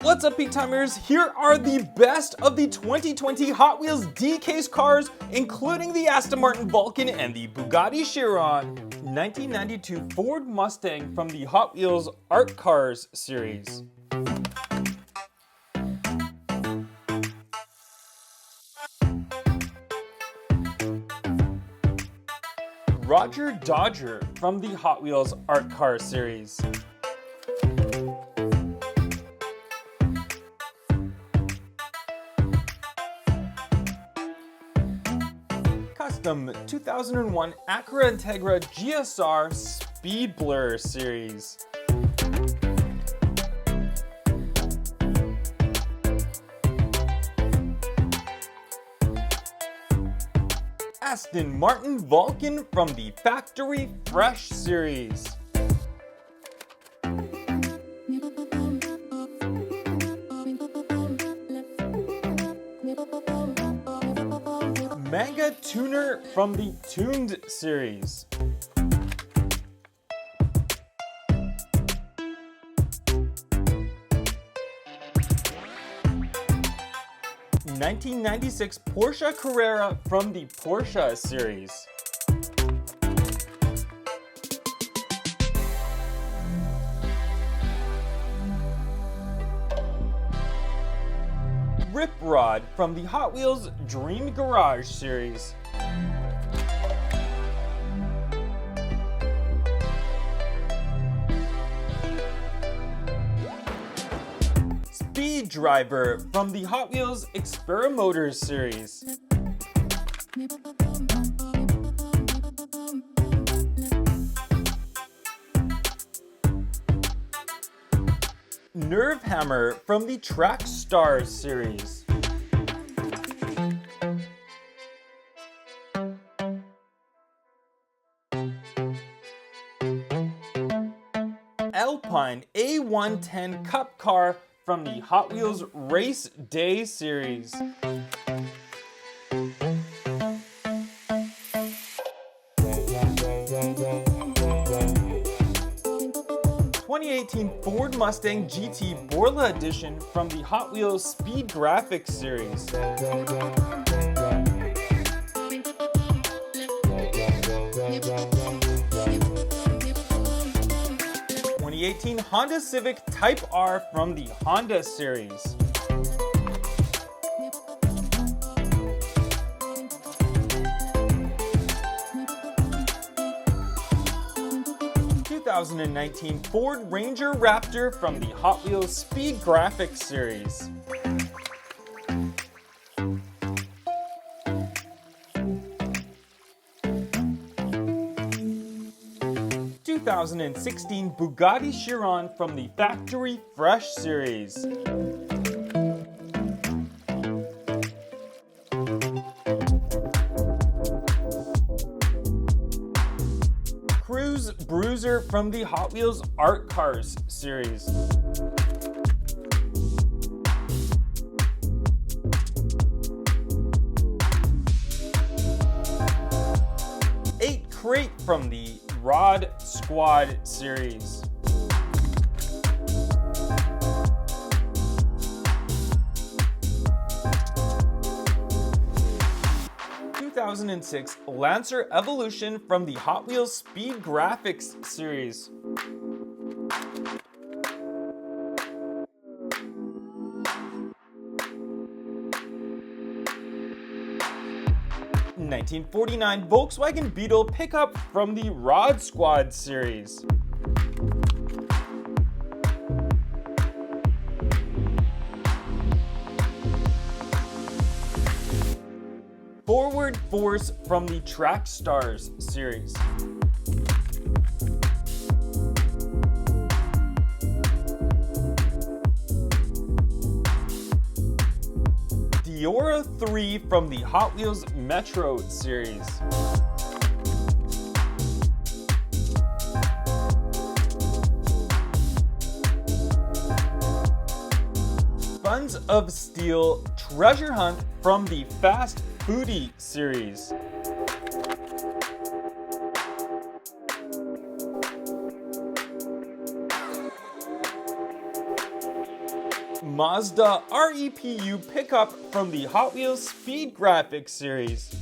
What's up, Peak Timers? Here are the best of the 2020 Hot Wheels D-Case cars, including the Aston Martin Vulcan and the Bugatti Chiron. 1992 Ford Mustang from the Hot Wheels Art Cars series. Roger Dodger from the Hot Wheels Art Cars series. Custom 2001 Acura Integra GSR Speed Blur series. Aston Martin Vulcan from the Factory Fresh series. Manga Tuner from the Tuned series. (1996) Porsche Carrera from the Porsche series. Rip Rod from the Hot Wheels Dream Garage series. Speed Driver from the Hot Wheels Experimotors series. Nerve Hammer from the Track Stars series. Alpine A110 Cup Car from the Hot Wheels Race Day series. 2018 Ford Mustang GT Borla Edition from the Hot Wheels Speed Graphics series. 2018 Honda Civic Type R from the Honda series. 2019 Ford Ranger Raptor from the Hot Wheels Speed Graphics series. 2016 Bugatti Chiron from the Factory Fresh series. Cruise Bruiser from the Hot Wheels Art Cars series. Eight Crate from the Rod Squad series. (2006) Lancer Evolution from the Hot Wheels Speed Graphics series. 1949 Volkswagen Beetle pickup from the Rod Squad series. Forward Force from the Track Stars series. Diora 3 from the Hot Wheels Metro series. Sons of Steel Treasure Hunt from the Fast Foodie series. Mazda REPU pickup from the Hot Wheels Speed Graphics series.